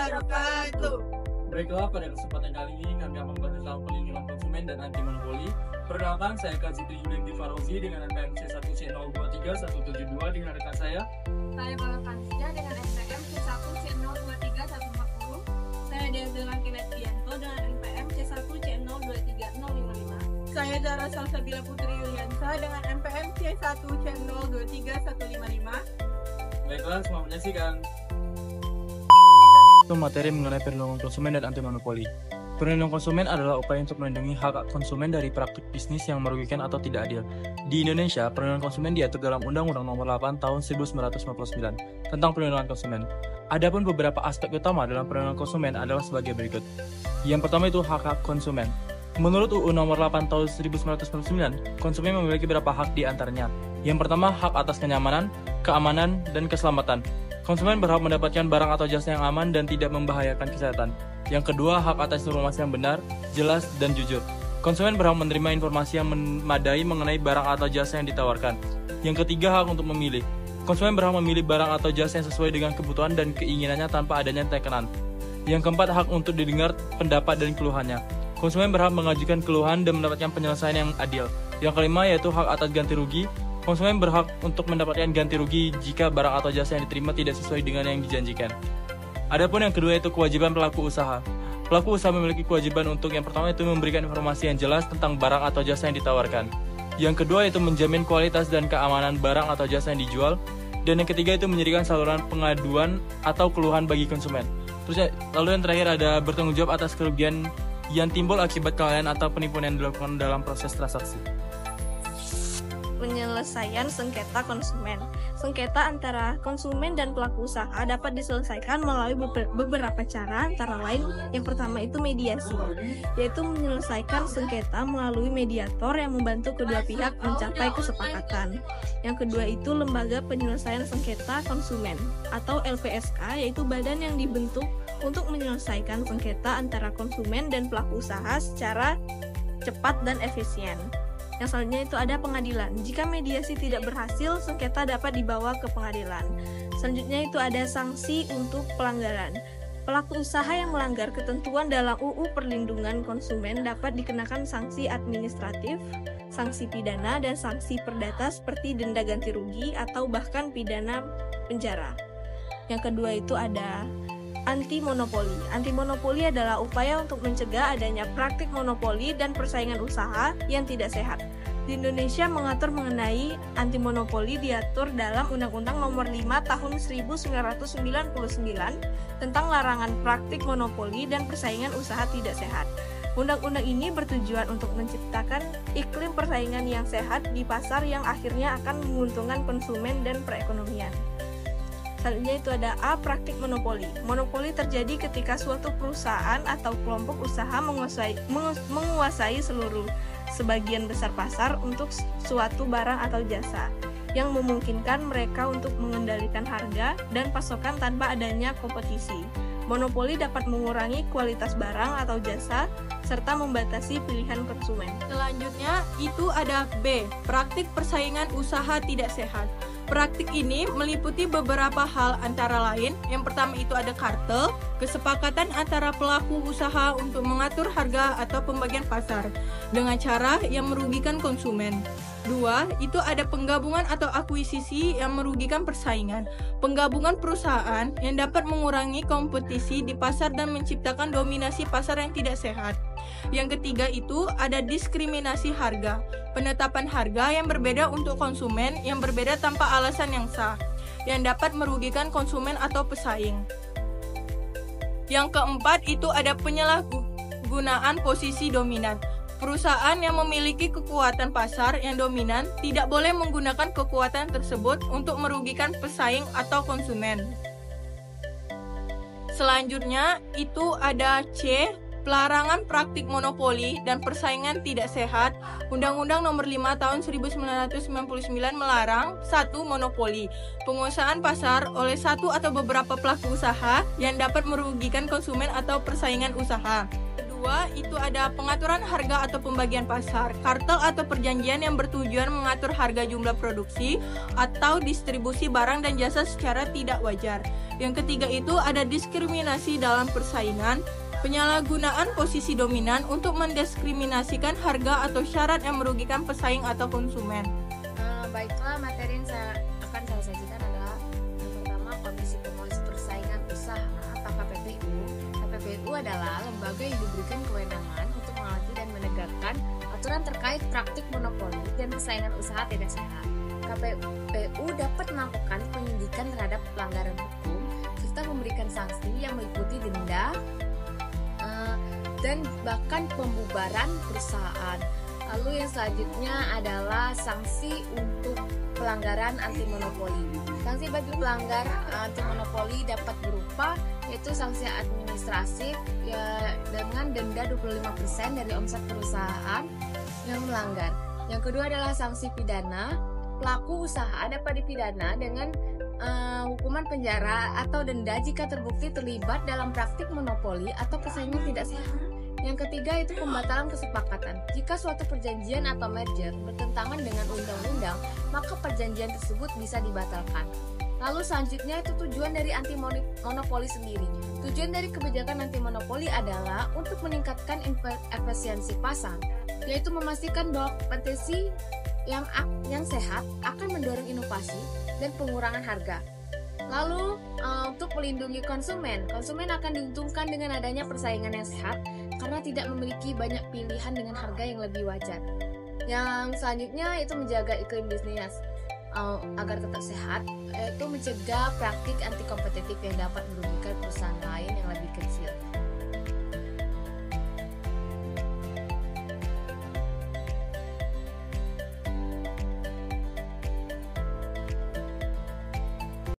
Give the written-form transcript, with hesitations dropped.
wabarakatuh. Baiklah, pada kesempatan kali ini kami akan membahas tentang pelindungan konsumen dan anti monopoli. Perkenalkan, saya Kak Zidri Julianti Farozi dengan NPM C1C023172 dengan rekan saya. Saya Bala Kansia dengan NPM C1C023140. Saya Dezelan Kinetianto dengan NPM C1C023055. Saya Zara Salsabila Putri Yuliansa dengan NPM C1C023155. Baiklah, selamat menyaksikan. Itu materi mengenai perlindungan konsumen dan anti monopoli. Perlindungan konsumen adalah upaya untuk melindungi hak konsumen dari praktik bisnis yang merugikan atau tidak adil. Di Indonesia, perlindungan konsumen diatur dalam Undang-Undang Nomor 8 Tahun 1999 tentang perlindungan konsumen. Adapun beberapa aspek utama dalam perlindungan konsumen adalah sebagai berikut. Yang pertama itu hak-hak konsumen. Menurut UU Nomor 8 Tahun 1999, konsumen memiliki beberapa hak di antaranya. Yang pertama, hak atas kenyamanan, keamanan, dan keselamatan. Konsumen berhak mendapatkan barang atau jasa yang aman dan tidak membahayakan kesehatan. Yang kedua, hak atas informasi yang benar, jelas, dan jujur. Konsumen berhak menerima informasi yang memadai mengenai barang atau jasa yang ditawarkan. Yang ketiga, hak untuk memilih. Konsumen berhak memilih barang atau jasa yang sesuai dengan kebutuhan dan keinginannya tanpa adanya tekanan. Yang keempat, hak untuk didengar pendapat dan keluhannya. Konsumen berhak mengajukan keluhan dan mendapatkan penyelesaian yang adil. Yang kelima, yaitu hak atas ganti rugi. Konsumen berhak untuk mendapatkan ganti rugi jika barang atau jasa yang diterima tidak sesuai dengan yang dijanjikan. Adapun yang kedua yaitu kewajiban pelaku usaha. Pelaku usaha memiliki kewajiban untuk yang pertama itu memberikan informasi yang jelas tentang barang atau jasa yang ditawarkan. Yang kedua yaitu menjamin kualitas dan keamanan barang atau jasa yang dijual. Dan yang ketiga itu menyediakan saluran pengaduan atau keluhan bagi konsumen. Lalu yang terakhir ada bertanggung jawab atas kerugian yang timbul akibat kelalaian atau penipuan yang dilakukan dalam proses transaksi. Penyelesaian sengketa konsumen. Sengketa antara konsumen dan pelaku usaha dapat diselesaikan melalui beberapa cara, antara lain yang pertama itu mediasi, yaitu menyelesaikan sengketa melalui mediator yang membantu kedua pihak mencapai kesepakatan. Yang kedua itu lembaga penyelesaian sengketa konsumen atau LPSK, yaitu badan yang dibentuk untuk menyelesaikan sengketa antara konsumen dan pelaku usaha secara cepat dan efisien. Yang selanjutnya itu ada pengadilan. Jika mediasi tidak berhasil, sengketa dapat dibawa ke pengadilan. Selanjutnya itu ada sanksi untuk pelanggaran. Pelaku usaha yang melanggar ketentuan dalam UU Perlindungan Konsumen dapat dikenakan sanksi administratif, sanksi pidana, dan sanksi perdata seperti denda ganti rugi atau bahkan pidana penjara. Yang kedua itu ada anti-monopoli. Anti-monopoli adalah upaya untuk mencegah adanya praktik monopoli dan persaingan usaha yang tidak sehat. Di Indonesia mengatur mengenai anti-monopoli diatur dalam Undang-Undang Nomor 5 Tahun 1999 tentang larangan praktik monopoli dan persaingan usaha tidak sehat. Undang-undang ini bertujuan untuk menciptakan iklim persaingan yang sehat di pasar yang akhirnya akan menguntungkan konsumen dan perekonomian. Selanjutnya itu ada A. Praktik monopoli. Monopoli terjadi ketika suatu perusahaan atau kelompok usaha menguasai sebagian besar pasar untuk suatu barang atau jasa, yang memungkinkan mereka untuk mengendalikan harga dan pasokan tanpa adanya kompetisi. Monopoli dapat mengurangi kualitas barang atau jasa, serta membatasi pilihan konsumen. Selanjutnya itu ada B. Praktik persaingan usaha tidak sehat. Praktik ini meliputi beberapa hal antara lain. Yang pertama itu ada kartel, kesepakatan antara pelaku usaha untuk mengatur harga atau pembagian pasar dengan cara yang merugikan konsumen. Dua, itu ada penggabungan atau akuisisi yang merugikan persaingan. Penggabungan perusahaan yang dapat mengurangi kompetisi di pasar dan menciptakan dominasi pasar yang tidak sehat. Yang ketiga itu ada diskriminasi harga. Penetapan harga yang berbeda untuk konsumen yang berbeda tanpa alasan yang sah, yang dapat merugikan konsumen atau pesaing. Yang keempat itu ada penyalahgunaan posisi dominan. Perusahaan yang memiliki kekuatan pasar yang dominan tidak boleh menggunakan kekuatan tersebut untuk merugikan pesaing atau konsumen. Selanjutnya itu ada C. Pelarangan praktik monopoli dan persaingan tidak sehat. Undang-Undang Nomor 5 Tahun 1999 melarang 1. Monopoli, penguasaan pasar oleh satu atau beberapa pelaku usaha yang dapat merugikan konsumen atau persaingan usaha. 2. kedua itu ada pengaturan harga atau pembagian pasar. Kartel atau perjanjian yang bertujuan mengatur harga jumlah produksi atau distribusi barang dan jasa secara tidak wajar. Yang ketiga itu ada diskriminasi dalam persaingan. Penyalahgunaan posisi dominan untuk mendiskriminasikan harga atau syarat yang merugikan pesaing atau konsumen. Baiklah, materi yang akan saya sajikan adalah yang pertama, Komisi Promosi Persaingan Usaha atau KPPU. KPPU adalah lembaga yang diberikan kewenangan untuk mengawasi dan menegakkan aturan terkait praktik monopoli dan persaingan usaha tidak sehat. KPPU dapat melakukan penyelidikan terhadap pelanggaran hukum serta memberikan sanksi yang meliputi denda dan bahkan pembubaran perusahaan. Lalu yang selanjutnya adalah sanksi untuk pelanggaran anti monopoli. Sanksi bagi pelanggar anti monopoli dapat berupa yaitu sanksi administratif ya, dengan denda 25% dari omset perusahaan yang melanggar. Yang kedua adalah sanksi pidana. Pelaku usaha dapat dipidana dengan hukuman penjara atau denda jika terbukti terlibat dalam praktik monopoli atau persaingan tidak sehat. Yang ketiga itu pembatalan kesepakatan. Jika suatu perjanjian atau merger bertentangan dengan undang-undang, maka perjanjian tersebut bisa dibatalkan. Lalu selanjutnya itu tujuan dari anti monopoli sendiri. Tujuan dari kebijakan anti monopoli adalah untuk meningkatkan efisiensi pasar, yaitu memastikan bahwa kompetisi yang sehat akan mendorong inovasi dan pengurangan harga. Lalu untuk melindungi konsumen akan diuntungkan dengan adanya persaingan yang sehat karena tidak memiliki banyak pilihan dengan harga yang lebih wajar. Yang selanjutnya itu menjaga iklim bisnis agar tetap sehat, yaitu mencegah praktik anti kompetitif yang dapat merugikan perusahaan lain yang lebih kecil.